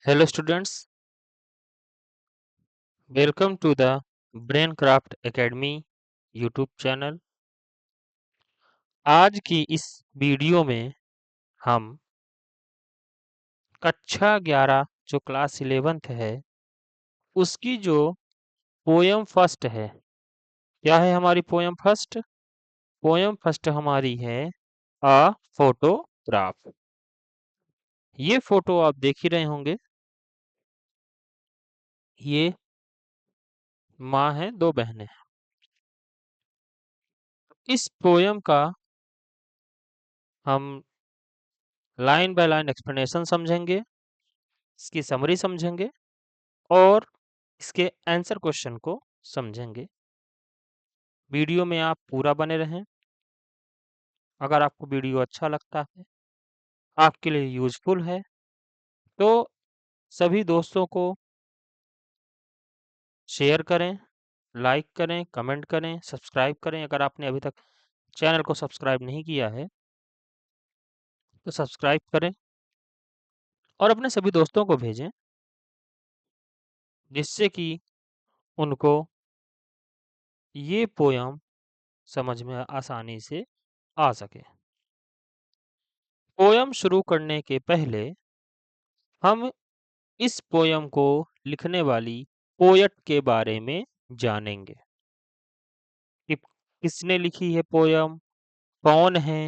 Hello students, welcome to the Braincraft Academy YouTube channel. आज की इस वीडियो में हम कक्षा 11 जो क्लास 11th है उसकी जो पोयम फर्स्ट है। क्या है हमारी पोयम फर्स्ट? पोयम फर्स्ट हमारी है अ फोटोग्राफ। ये फोटो आप देख ही रहे होंगे। ये माँ है, दो बहनें। इस पोयम का हम लाइन बाय लाइन एक्सप्लेनेशन समझेंगे, इसकी समरी समझेंगे और इसके आंसर क्वेश्चन को समझेंगे। वीडियो में आप पूरा बने रहें। अगर आपको वीडियो अच्छा लगता है, आपके लिए यूजफुल है, तो सभी दोस्तों को शेयर करें, लाइक करें, कमेंट करें, सब्सक्राइब करें। अगर आपने अभी तक चैनल को सब्सक्राइब नहीं किया है तो सब्सक्राइब करें और अपने सभी दोस्तों को भेजें, जिससे कि उनको ये पोयम समझ में आसानी से आ सके। पोयम शुरू करने के पहले हम इस पोयम को लिखने वाली पोएट के बारे में जानेंगे कि किसने लिखी है पोयम, कौन है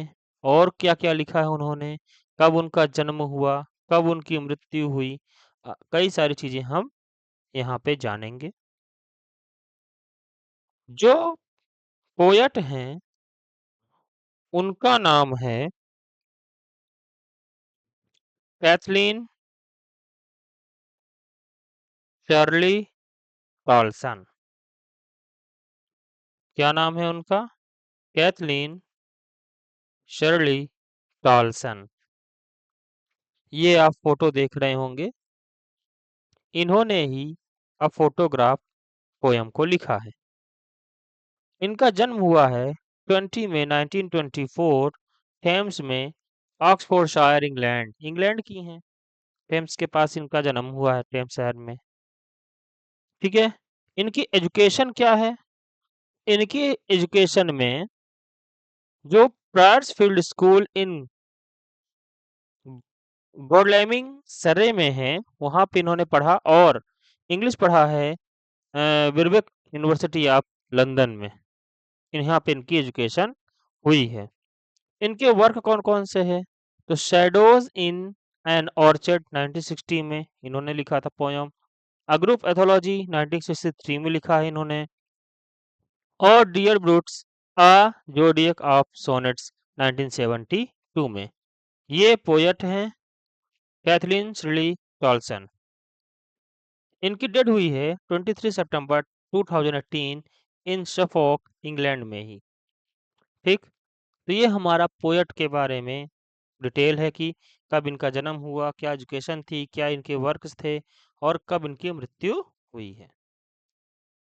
और क्या-क्या लिखा है उन्होंने, कब उनका जन्म हुआ, कब उनकी मृत्यु हुई। कई सारी चीजें हम यहाँ पे जानेंगे। जो पोएट हैं उनका नाम है कैथलीन शर्ली कार्लसन। क्या नाम है उनका? Kathleen Shirley Carlson. ये आप फोटो देख रहे होंगे। इन्होंने ही अ फोटोग्राफ पोयम को लिखा है। इनका जन्म हुआ है 20 मई 1924 थेम्स में, ऑक्सफोर्डशायर, इंग्लैंड। इंग्लैंड की हैं। थेम्स के पास इनका जन्म हुआ है, थेम्स शहर में। ठीक है। इनकी एजुकेशन क्या है? इनकी एजुकेशन में जो प्रायर्सफील्ड स्कूल इन गोडलैमिंग सरे में है, वहां पे इन्होंने पढ़ा और इंग्लिश पढ़ा है बिरविक यूनिवर्सिटी ऑफ लंदन में। यहाँ पे इनकी एजुकेशन हुई है। इनके वर्क कौन कौन से हैं? तो शैडोज इन एन ऑर्चर्ड 1960 में इन्होंने लिखा था पोयम। अ ग्रुप एथोलॉजी 1963 में लिखा है इन्होंने। और dear Brutus a zodiac of sonnets 1972 में। ये पोएट हैं कैथलीन श्रिली टॉल्सन। इनकी डेथ हुई है 23 सितंबर 2018 इन सफोक, इंग्लैंड में ही। ठीक। तो ये हमारा पोएट के बारे में डिटेल है कि कब इनका जन्म हुआ, क्या एजुकेशन थी, क्या इनके वर्क्स थे और कब इनकी मृत्यु हुई है।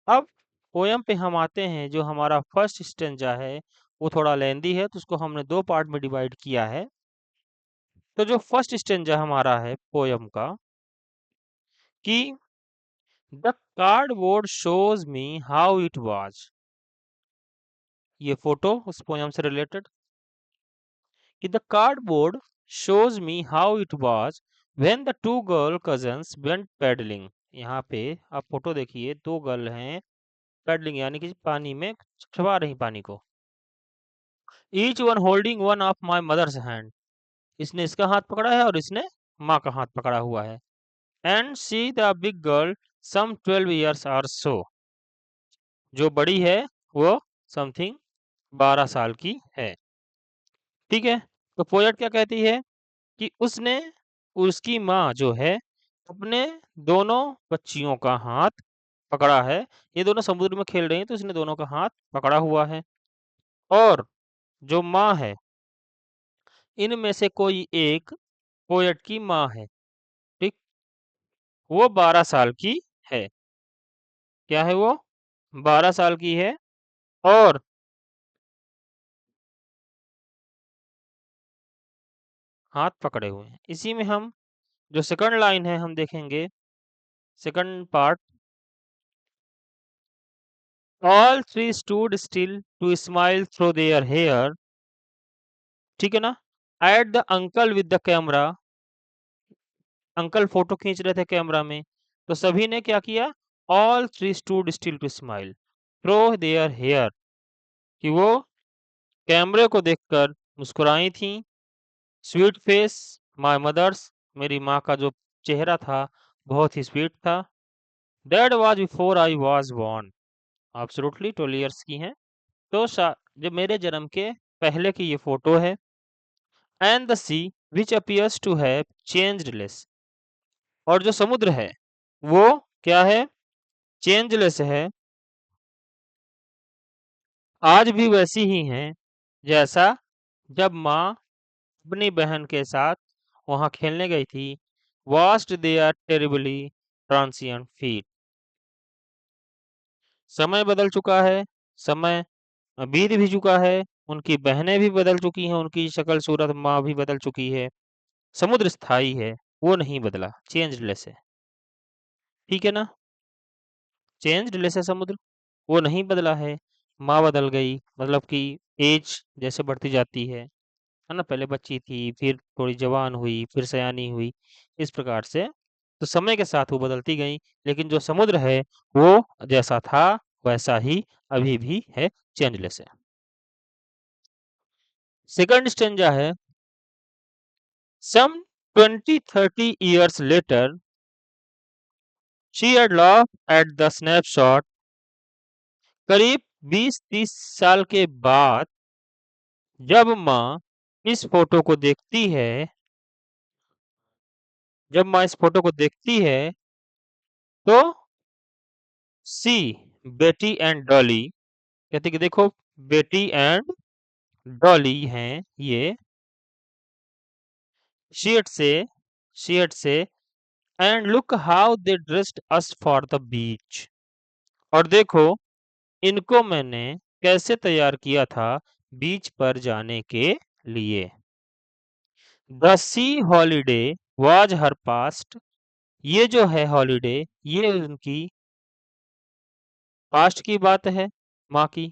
अब पोयम पे हम आते हैं। जो हमारा फर्स्ट स्टेंजा है वो थोड़ा लेंदी है, तो उसको हमने दो पार्ट में डिवाइड किया है। तो जो फर्स्ट स्टेंजा हमारा है पोयम का कि the cardboard shows me how it was. ये फोटो उस पोयम से रिलेटेड कि the cardboard shows me how it was when the two girl cousins went paddling। यहाँ पे आप फोटो देखिए, दो गर्ल हैं पैडलिंग यानी कि पानी में चबा रही पानी को। Each one holding one of my mother's hand. इसने इसका हाथ पकड़ा है और इसने माँ का हाथ पकड़ा हुआ है। And see the big girl some 12 years और सो। जो बड़ी है वो समथिंग 12 साल की है। ठीक है। तो पोएट क्या कहती है कि उसने, उसकी माँ जो है, अपने दोनों बच्चियों का हाथ पकड़ा है। ये दोनों समुद्र में खेल रही हैं तो इसने दोनों का हाथ पकड़ा हुआ है। और जो माँ है, इनमें से कोई एक पोएट की माँ है। ठीक। वो 12 साल की है। क्या है वो? 12 साल की है और हाथ पकड़े हुए हैं। इसी में हम जो सेकंड लाइन है हम देखेंगे, second part, all three stood still to smile through their hair, ठीक है ना, at the uncle with the camera, uncle photo खींच रहे थे कैमरा में, तो सभी ने क्या किया, all three stood still to smile through their hair, कि वो कैमरे को देखकर मुस्कुराई थी। स्वीट फेस माय मदर्स, मेरी माँ का जो चेहरा था बहुत ही स्वीट था। That was before I was born, absolutely 12 years की हैं, तो जो मेरे जन्म के पहले की ये फोटो है। And the sea which appears to have changed less, और जो समुद्र है वो क्या है, चेंजलेस है, आज भी वैसी ही हैं जैसा जब माँ अपनी बहन के साथ वहां खेलने गई थी। Vast they are terribly transient feet, समय बदल चुका है, समय बीत भी चुका है, उनकी बहनें भी बदल चुकी हैं, उनकी शक्ल सूरत माँ भी बदल चुकी है, समुद्र स्थायी है, वो नहीं बदला, चेंजलेस है, ठीक है ना, चेंजलेस है समुद्र, वो नहीं बदला है। माँ बदल गई, मतलब कि एज जैसे बढ़ती जाती है ना, पहले बच्ची थी, फिर थोड़ी जवान हुई, फिर सयानी हुई, इस प्रकार से तो समय के साथ वो बदलती गई, लेकिन जो समुद्र है वो जैसा था वैसा ही अभी भी है, चेंजलेस है। सेकंड स्टेंजा है, सम 20-30 years later she had laughed at the snapshot, करीब 20-30 साल के बाद जब माँ इस फोटो को देखती है, जब माँ इस फोटो को देखती है तो सी बेटी एंड डॉली, कहती कि देखो बेटी एंड डॉली हैं ये, शीट से, शीट से, and look how they dressed us for the beach, और देखो इनको मैंने कैसे तैयार किया था बीच पर जाने के लिए। The C holiday was her past, ये जो है हॉलीडे ये उनकी पास्ट की बात है माँ की।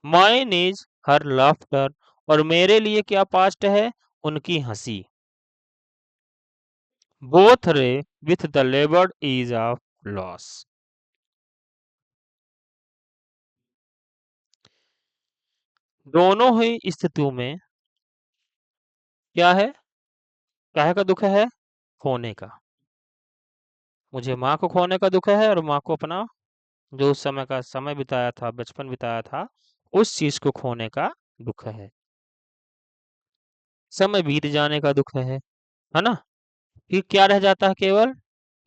माइन इज हर लाफ्टर, और मेरे लिए क्या पास्ट है, उनकी हंसी। Both wry with the laboured ease of loss, दोनों ही स्थितियों में क्या है, काहे का दुख है, खोने का, मुझे माँ को खोने का दुख है, और माँ को अपना जो उस समय का समय बिताया था, बचपन बिताया था, उस चीज को खोने का दुख है, समय बीत जाने का दुख है ना। फिर क्या रह जाता है, केवल,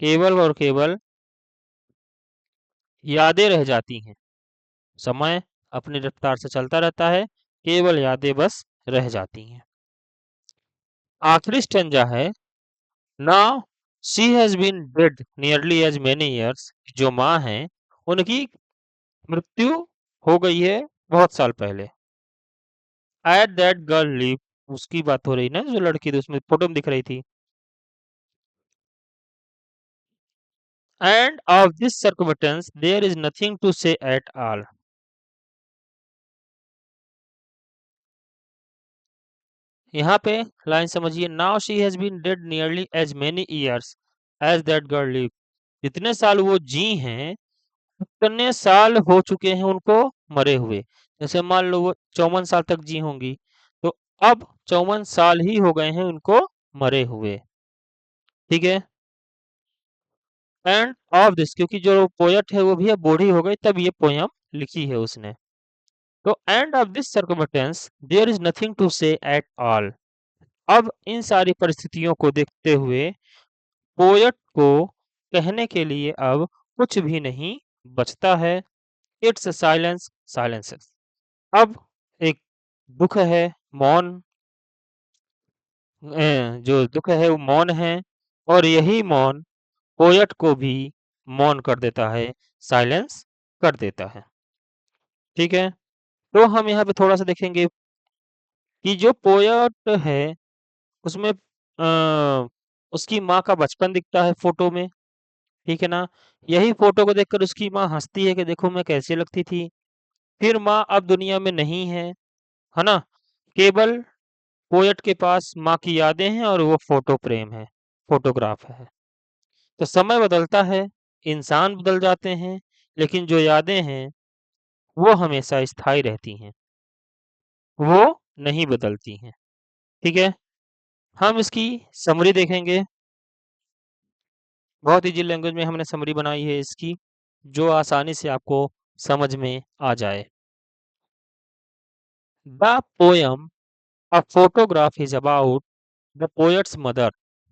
केवल और केवल यादें रह जाती हैं, समय अपनी रफ्तार से चलता रहता है, केवल यादें बस रह जाती हैं। आखिरी स्टेंजा है, now she has been dead nearly as many years, जो माँ है उनकी मृत्यु हो गई है बहुत साल पहले। एट दैट गर्ल लिव, उसकी बात हो रही ना, जो लड़की थी उसमें फोटो में दिख रही थी। End of this circumstance there is nothing to say at all, यहाँ पे लाइन समझिए, now she has been dead nearly as many years as that girl live, जितने साल वो जी हैं उतने साल हो चुके हैं उनको मरे हुए। जैसे मान लो वो 54 साल तक जी होंगी, तो अब 54 साल ही हो गए हैं उनको मरे हुए, ठीक है। एंड ऑफ दिस, क्योंकि जो पोएट है वो भी अब बूढ़ी हो गई तब ये पोयम लिखी है उसने, तो end of this circumstance there is nothing to say at all, अब इन सारी परिस्थितियों को देखते हुए पोएट को कहने के लिए अब कुछ भी नहीं बचता है। इट्स साइलेंस साइलेंसेस, अब एक दुख है, मौन, जो दुख है वो मौन है, और यही मौन पोएट को भी मौन कर देता है, साइलेंस कर देता है, ठीक है। तो हम यहाँ पे थोड़ा सा देखेंगे कि जो पोएट है उसमें उसकी माँ का बचपन दिखता है फ़ोटो में, ठीक है ना? यही फ़ोटो को देखकर उसकी माँ हँसती है कि देखो मैं कैसी लगती थी। फिर माँ अब दुनिया में नहीं है ना? केवल पोएट के पास माँ की यादें हैं और वो फ़ोटो फ्रेम है, फ़ोटोग्राफ है। तो समय बदलता है, इंसान बदल जाते हैं, लेकिन जो यादें हैं, वो हमेशा स्थायी रहती हैं, वो नहीं बदलती हैं, ठीक है? हम इसकी समरी देखेंगे, बहुत ईज़ी लैंग्वेज में हमने समरी बनाई है इसकी, जो आसानी से आपको समझ में आ जाए। The poem a photograph is about the poet's mother,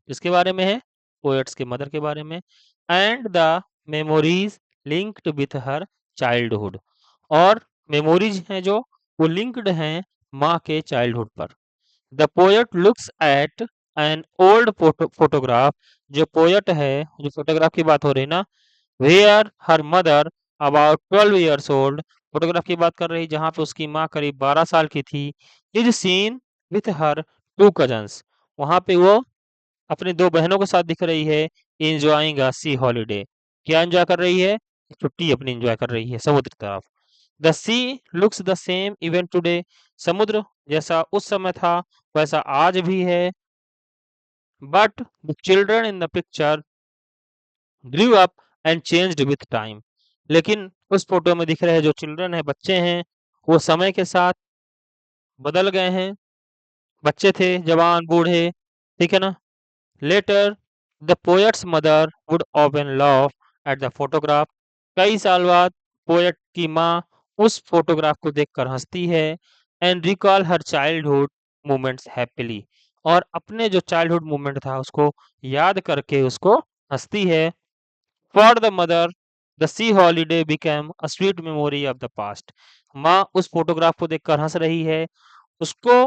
किसके बारे में है? पोएट्स के मदर के बारे में, and the memories linked with her childhood, और मेमोरीज हैं जो वो लिंक्ड हैं माँ के चाइल्डहुड पर। The poet looks at an old photograph, जो पोएट है, जो फोटोग्राफ की बात हो रही है ना, where her mother about 12 years old, photograph की बात कर रही जहाँ पे उसकी माँ करीब 12 साल की थी, is seen with her two cousins, वहां पे वो अपनी दो बहनों के साथ दिख रही है, एंजॉयिंग अ सी हॉलीडे, क्या एंजॉय कर रही है? छुट्टी अपनी एंजॉय कर रही है समुद्र की तरफ। The sea looks the same even today, समुद्र जैसा उस समय था वैसा आज भी है, but the children in the picture grew up and changed with time, लेकिन उस फोटो में दिख रहे जो चिल्ड्रन है, बच्चे हैं, वो समय के साथ बदल गए हैं, बच्चे थे, जवान, बूढ़े, ठीक है ना? Later the poet's mother would often laugh at the photograph, कई साल बाद पोएट की माँ उस फोटोग्राफ को देखकर हंसती है, and recall her childhood moments happily, और अपने जो चाइल्डहुड मोमेंट था उसको याद करके उसको हंसती है। For the mother the C holiday became a sweet memory of the past, माँ उस फोटोग्राफ को देखकर हंस रही है, उसको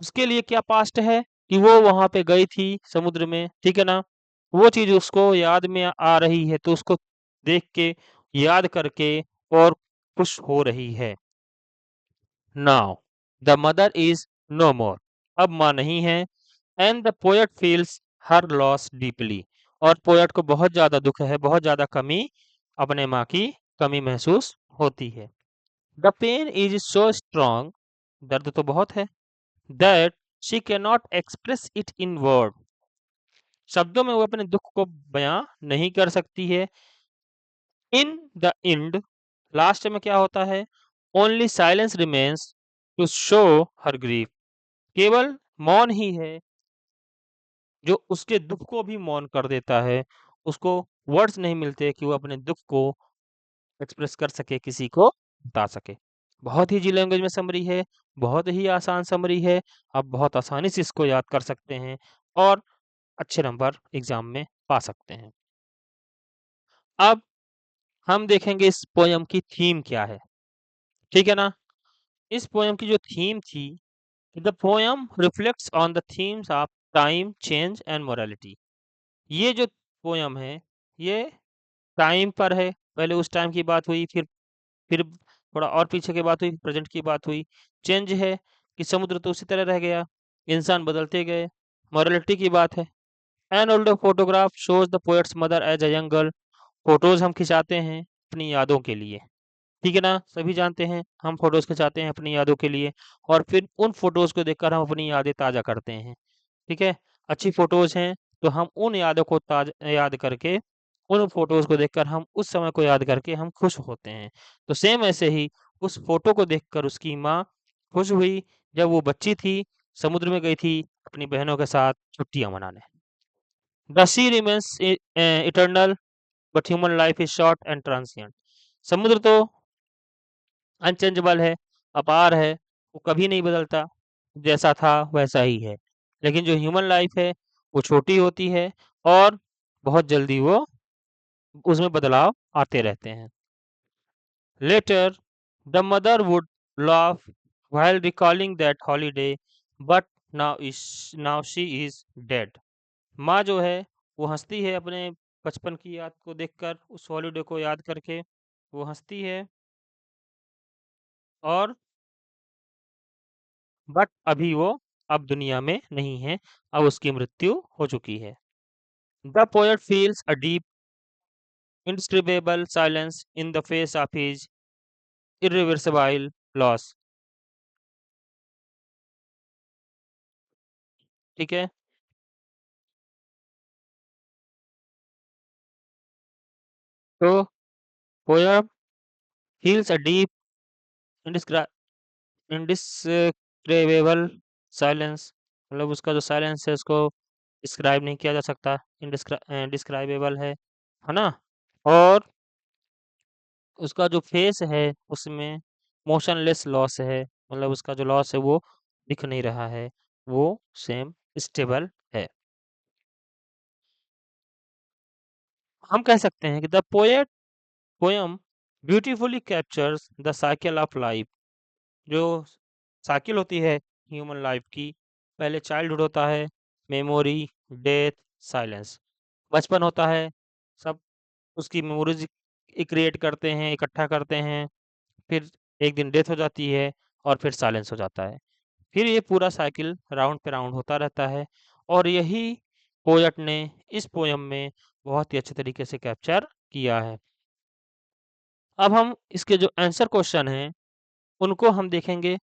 उसके लिए क्या पास्ट है कि वो वहां पे गई थी समुद्र में, ठीक है ना? वो चीज उसको याद में आ रही है, तो उसको देख के, याद करके, और खुश हो रही है। Now the mother is no more, अब माँ नहीं है, and the poet feels her loss deeply, और पोएट को बहुत ज्यादा दुख है, बहुत ज्यादा कमी, अपने माँ की कमी महसूस होती है। The pain is so strong, दर्द तो बहुत है, that she can not express it in word, शब्दों में वो अपने दुख को बयां नहीं कर सकती है। इन द एंड, लास्ट में क्या होता है? Only silence remains to show her grief, केवल मौन ही है जो उसके दुख को भी मौन कर देता है, उसको वर्ड्स नहीं मिलते कि वो अपने दुख को एक्सप्रेस कर सके, किसी को बता सके। बहुत ही इजी लैंग्वेज में समरी है, बहुत ही आसान समरी है, आप बहुत आसानी से इसको याद कर सकते हैं और अच्छे नंबर एग्जाम में पा सकते हैं। अब हम देखेंगे इस पोयम की थीम क्या है, ठीक है ना? इस पोयम की जो थीम थी, the poem reflects on the themes of time, change and morality, ये जो पोयम है, ये टाइम पर है, पहले उस टाइम की बात हुई, फिर थोड़ा और पीछे की बात हुई, प्रेजेंट की बात हुई, चेंज है कि समुद्र तो उसी तरह रह गया, इंसान बदलते गए, मोरालिटी की बात है। An older photograph shows the poet's mother as a young girl, photos हम खिंचाते हैं अपनी यादों के लिए, ठीक है ना? सभी जानते हैं हम फोटोज खिंचाते हैं अपनी यादों के लिए, और फिर उन फोटोज को देखकर हम अपनी यादें ताज़ा करते हैं, ठीक है? अच्छी फोटोज हैं तो हम उन यादों को ताज याद करके, उन फोटोज को देखकर हम उस समय को याद करके हम खुश होते हैं। तो सेम ऐसे ही उस फोटो को देखकर उसकी माँ खुश हुई जब वो बच्ची थी, समुद्र में गई थी अपनी बहनों के साथ छुट्टियां मनाने। The sea remains eternal but human life is short and transient, समुद्र तो अनचेंजेबल है, अपार है, वो कभी नहीं बदलता, जैसा था वैसा ही है, लेकिन जो ह्यूमन लाइफ है वो छोटी होती है, और बहुत जल्दी वो उसमें बदलाव आते रहते हैं। Later the mother would laugh while recalling that holiday, but now she is dead, माँ जो है वो हंसती है अपने बचपन की याद को देखकर, उस हॉलीडे को याद करके वो हंसती है, और बट अभी वो अब दुनिया में नहीं है, अब उसकी मृत्यु हो चुकी है। The poet feels a deep indescribable silence in the face of his irreversible loss। ठीक है, तो poem feels a deep indescribable silence, मतलब उसका जो साइलेंस है उसको डिस्क्राइब नहीं किया जा सकता, डिस्क्राइबेबल है ना। और उसका जो फेस है उसमें मोशनलेस लॉस है, मतलब उसका जो लॉस है वो दिख नहीं रहा है, वो सेम स्टेबल है। हम कह सकते हैं कि the poem beautifully captures the cycle of life. जो साइकिल होती है ह्यूमन लाइफ की, पहले चाइल्डहुड होता है, मेमोरी, डेथ, साइलेंस, बचपन होता है, सब उसकी मेमोरीज क्रिएट करते हैं, इकट्ठा करते हैं, फिर एक दिन डेथ हो जाती है और फिर साइलेंस हो जाता है, फिर ये पूरा साइकिल राउंड पे राउंड होता रहता है। और यही पोएट ने इस पोयम में बहुत ही अच्छे तरीके से कैप्चर किया है। अब हम इसके जो आंसर क्वेश्चन हैं उनको हम देखेंगे।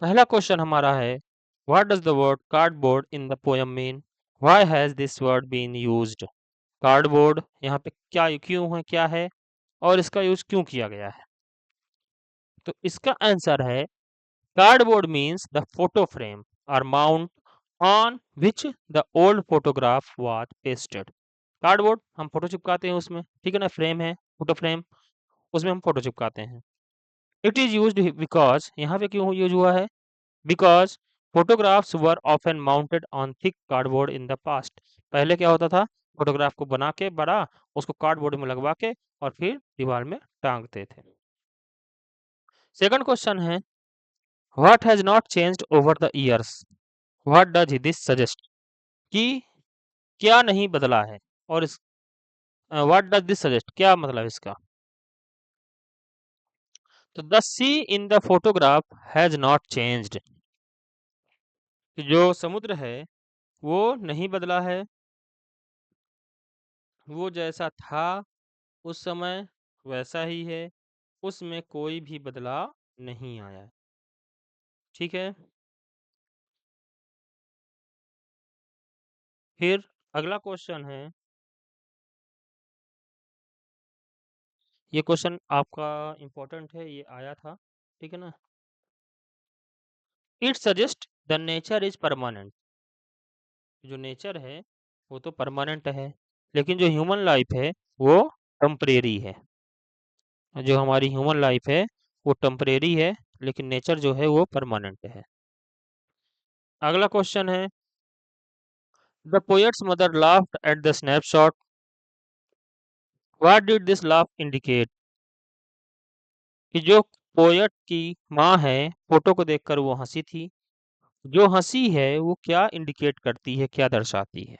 पहला क्वेश्चन हमारा है, what does the word cardboard in the poem mean, why has this word been used. Cardboard यहाँ पे क्या क्यों है, क्या है और इसका यूज क्यों किया गया है। तो इसका आंसर है, cardboard means the photo frame और mount on which the old photograph was pasted. Cardboard हम फोटो चिपकाते हैं उसमें, ठीक है ना, फ्रेम है फोटो फ्रेम, उसमें हम फोटो चिपकाते हैं। इट इज यूज्ड बिकॉज, यहाँ पे क्यों यूज हुआ है, because photographs were often mounted on thick cardboard in the past। पहले क्या होता था, फोटोग्राफ को बना के बड़ा, उसको कार्डबोर्ड में लगवा के और फिर दीवार में टांगते थे। सेकंड क्वेश्चन है, what has not changed over the years, what does this suggest, कि क्या नहीं बदला है, और इस व्हाट डज दिस सजेस्ट क्या मतलब इसका। तो the sea in the photograph has not changed, जो समुद्र है वो नहीं बदला है, वो जैसा था उस समय वैसा ही है, उसमें कोई भी बदलाव नहीं आया है। ठीक है, फिर अगला क्वेश्चन है, ये क्वेश्चन आपका इम्पोर्टेंट है, ये आया था, ठीक है ना। It suggest the nature is permanent, जो नेचर है वो तो परमानेंट है, लेकिन जो ह्यूमन लाइफ है वो टेम्परेरी है। जो हमारी ह्यूमन लाइफ है वो टेम्परेरी है, लेकिन नेचर जो है वो परमानेंट है। अगला क्वेश्चन है, the poet's mother laughed at the snapshot, what did this laugh indicate, कि जो पोएट की माँ है फोटो को देखकर वो हंसी थी, जो हंसी है वो क्या इंडिकेट करती है, क्या दर्शाती है।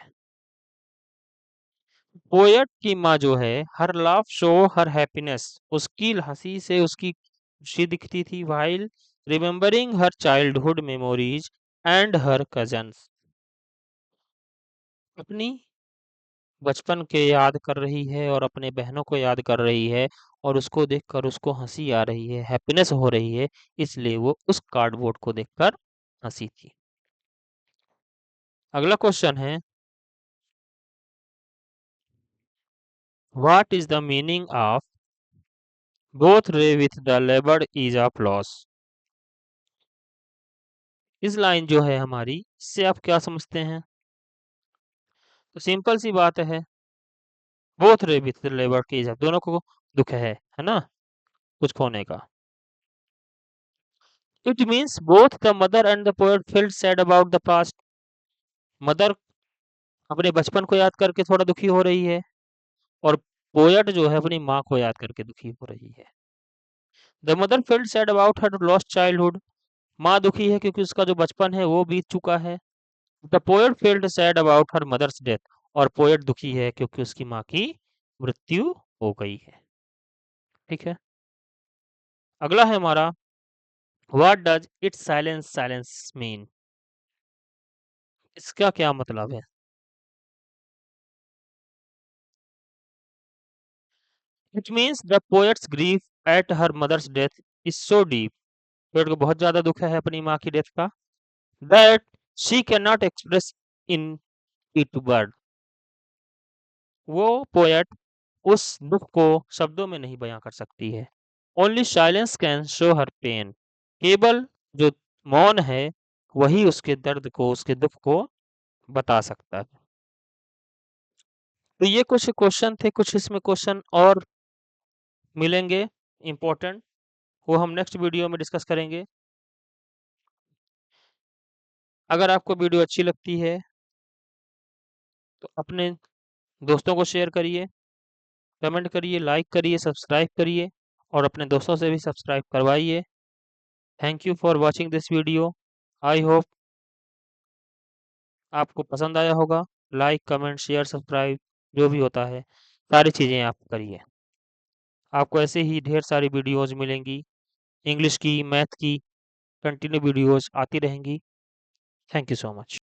पोएट की माँ जो है, her laugh show her happiness, उसकी हंसी से उसकी खुशी दिखती थी, while remembering her childhood memories and her cousins, अपनी बचपन के याद कर रही है और अपने बहनों को याद कर रही है, और उसको देखकर उसको हंसी आ रही है, हैप्पीनेस हो रही है, इसलिए वो उस कार्डबोर्ड को देखकर हंसी थी। अगला क्वेश्चन है, what is the meaning of both wry with the laboured ease of loss. इस लाइन जो है हमारी, इससे आप क्या समझते हैं। तो सिंपल सी बात है, बोथ रे विथ द लेबर्ड की इज ऑफ, दोनों को दुख है ना, कुछ खोने का। It means both the mother and the poet felt sad about the past, mother अपने बचपन को याद करके थोड़ा दुखी हो रही है, और पोएट जो है अपनी माँ को याद करके दुखी हो रही है। The mother field sad about her lost childhood, माँ दुखी है क्योंकि उसका जो बचपन है वो बीत चुका है। The poet felt sad about her mother's death, और पोएट दुखी है क्योंकि उसकी माँ की मृत्यु हो गई है। ठीक है, अगला है हमारा, what does it silence silence mean? इसका क्या मतलब है? It means the poet's grief at her mother's death is so deep. Poet को बहुत ज्यादा दुख है अपनी माँ की डेथ का, that she can not express in it word. वो पोएट उस दुख को शब्दों में नहीं बयां कर सकती है। Only silence can show her pain. केवल जो मौन है वही उसके दर्द को, उसके दुख को बता सकता है। तो ये कुछ क्वेश्चन थे, कुछ इसमें क्वेश्चन और मिलेंगे इम्पोर्टेंट, वो हम नेक्स्ट वीडियो में डिस्कस करेंगे। अगर आपको वीडियो अच्छी लगती है तो अपने दोस्तों को शेयर करिए, कमेंट करिए, लाइक करिए, सब्सक्राइब करिए और अपने दोस्तों से भी सब्सक्राइब करवाइए। Thank you for watching this video. I hope आपको पसंद आया होगा। लाइक, कमेंट, शेयर, सब्सक्राइब जो भी होता है सारी चीज़ें आप करिए। आपको ऐसे ही ढेर सारी वीडियोज़ मिलेंगी, इंग्लिश की, मैथ की कंटिन्यू वीडियोज़ आती रहेंगी। Thank you so much.